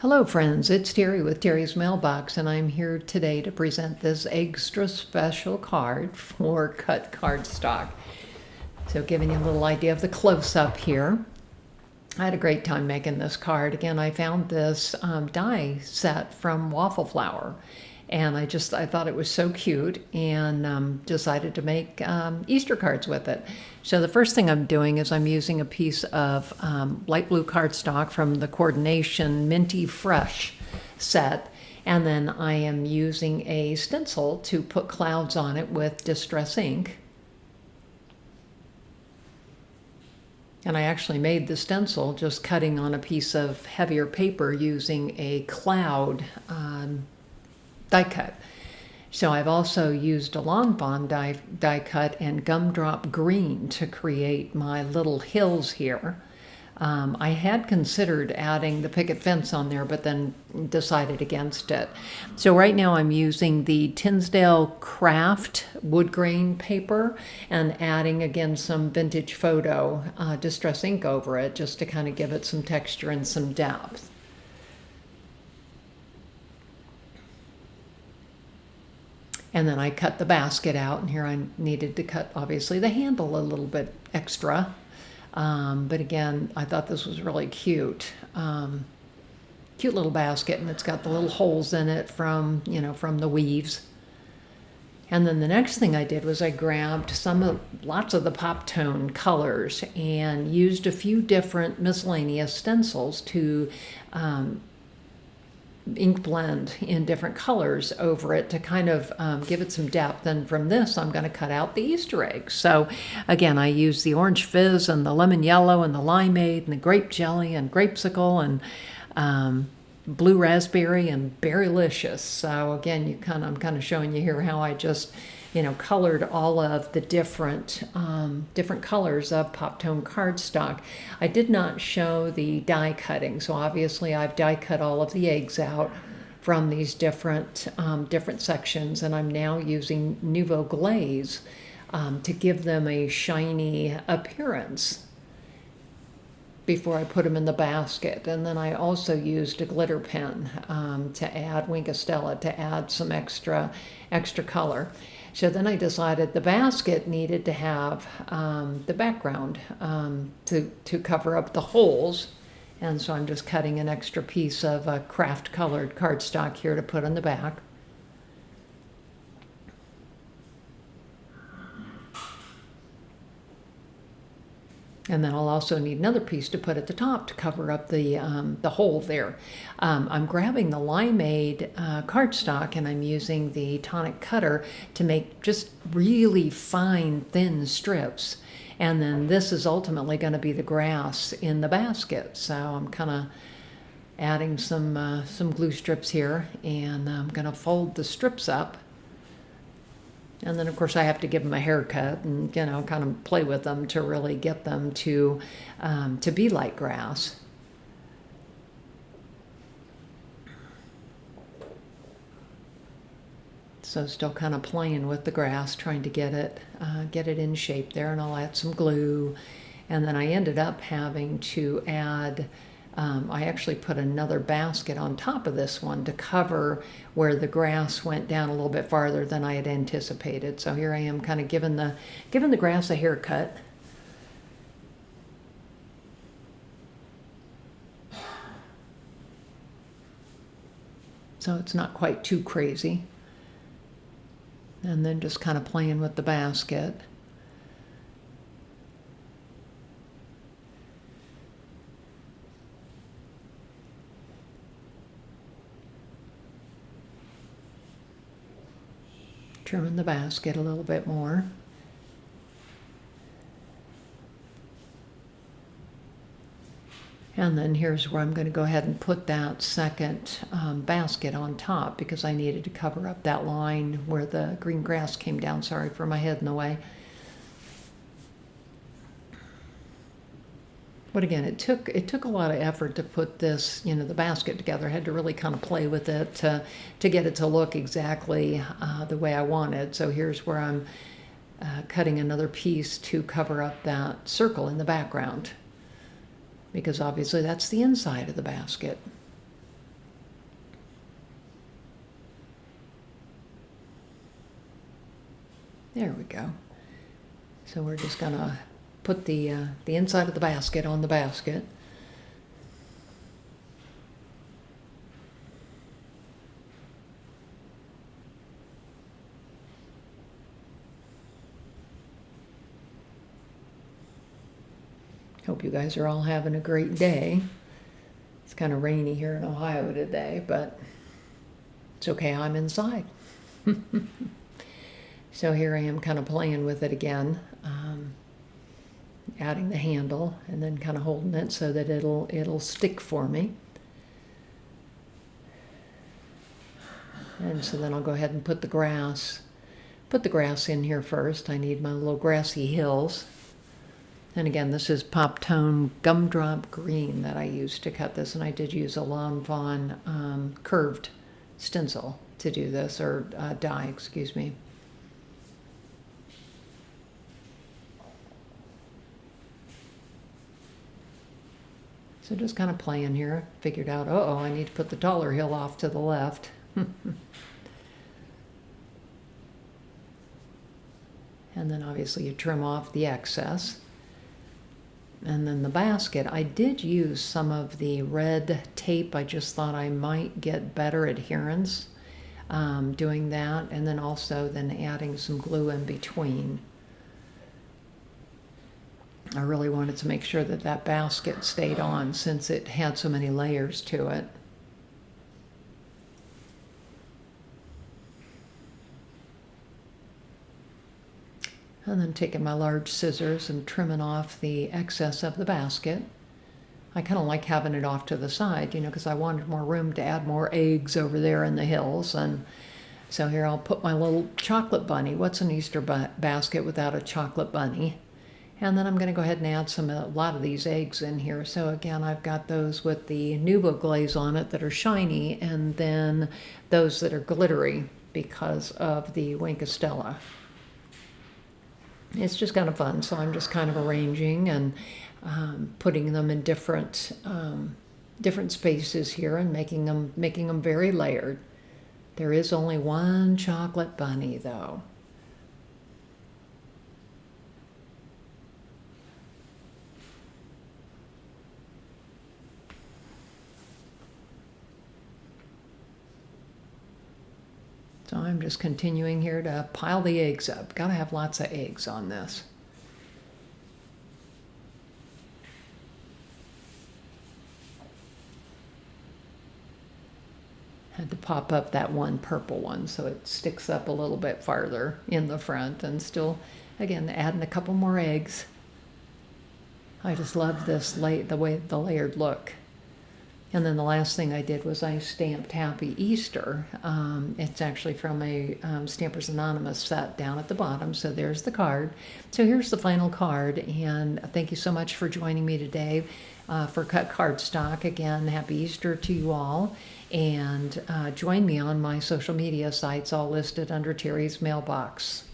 Hello friends, it's Terry with Terry's Mailbox, and I'm here today to present this Eggstra special card for cut cardstock. So giving you a little idea of the close-up here. I had a great time making this card. Again, I found this die set from Waffle Flour, and I thought it was so cute, and decided to make Easter cards with it. So the first thing I'm doing is I'm using a piece of light blue cardstock from the Coordination Minty Fresh set, and then I am using a stencil to put clouds on it with Distress ink. And I actually made the stencil just cutting on a piece of heavier paper using a cloud die cut. So I've also used a Lawn Fawn die cut and gumdrop green to create my little hills here. I had considered adding the picket fence on there, but then decided against it. So right now I'm using the Tinsdale Craft wood grain paper and adding again some vintage photo distress ink over it just to kind of give it some texture and some depth. And then I cut the basket out, and here I needed to cut obviously the handle a little bit extra. But again, I thought this was really cute. Cute little basket, and it's got the little holes in it from the weaves. And then the next thing I did was I grabbed lots of the pop tone colors and used a few different miscellaneous stencils to ink blend in different colors over it to kind of give it some depth. And from this, I'm going to cut out the Easter eggs. So again, I use the orange fizz and the lemon yellow and the limeade and the grape jelly and grapesicle and blue raspberry and berrylicious. So again, I'm kind of showing you here how I just colored all of the different colors of pop tone cardstock. I did not show the die cutting, so obviously I've die cut all of the eggs out from these different sections, and I'm now using Nouveau Glaze to give them a shiny appearance before I put them in the basket. And then I also used a glitter pen to add Winkostella to add some extra color. So then I decided the basket needed to have the background to cover up the holes. And so I'm just cutting an extra piece of craft colored cardstock here to put on the back. And then I'll also need another piece to put at the top to cover up the hole there. I'm grabbing the limeade cardstock, and I'm using the tonic cutter to make just really fine, thin strips. And then this is ultimately going to be the grass in the basket. So I'm kind of adding some glue strips here, and I'm going to fold the strips up. And then, of course, I have to give them a haircut and, kind of play with them to really get them to be like grass. So still kind of playing with the grass, trying to get it in shape there. And I'll add some glue. And then I ended up having to add, I actually put another basket on top of this one to cover where the grass went down a little bit farther than I had anticipated. So here I am kind of giving the grass a haircut. So it's not quite too crazy. And then just kind of playing with the basket. Trimming the basket a little bit more. And then here's where I'm going to go ahead and put that second basket on top, because I needed to cover up that line where the green grass came down. Sorry for my head in the way. But again, it took a lot of effort to put this, the basket together. I had to really kind of play with it to get it to look exactly the way I wanted. So here's where I'm cutting another piece to cover up that circle in the background, because obviously that's the inside of the basket. There we go. So we're just gonna put the inside of the basket on the basket. Hope you guys are all having a great day. It's kind of rainy here in Ohio today, but it's okay, I'm inside. So here I am kind of playing with it again, adding the handle and then kind of holding it so that it'll stick for me. And so then I'll go ahead and put the grass in here first. I need my little grassy hills. And again, this is Pop Tone Gumdrop Green that I used to cut this, and I did use a Lon Von curved stencil to do this, or die, excuse me. So just kind of playing here. Figured out, uh-oh, I need to put the taller hill off to the left. And then obviously you trim off the excess. And then the basket, I did use some of the red tape. I just thought I might get better adherence doing that, and then also then adding some glue in between. I really wanted to make sure that that basket stayed on since it had so many layers to it. And then taking my large scissors and trimming off the excess of the basket. I kind of like having it off to the side, you know, because I wanted more room to add more eggs over there in the hills. And so here I'll put my little chocolate bunny. What's an Easter basket without a chocolate bunny? And then I'm going to go ahead and add a lot of these eggs in here. So again, I've got those with the Nuvo glaze on it that are shiny, and then those that are glittery because of the Winkostella. It's just kind of fun, so I'm just kind of arranging and putting them in different spaces here and making them very layered. There is only one chocolate bunny, though. So I'm just continuing here to pile the eggs up. Gotta have lots of eggs on this. Had to pop up that one purple one so it sticks up a little bit farther in the front, and still, again, adding a couple more eggs. I just love this, the way the layered look. And then the last thing I did was I stamped Happy Easter. It's actually from a Stampers Anonymous set down at the bottom. So there's the card. So here's the final card. And thank you so much for joining me today for Cut Cardstock. Again, Happy Easter to you all. And join me on my social media sites, all listed under Terry's Mailbox.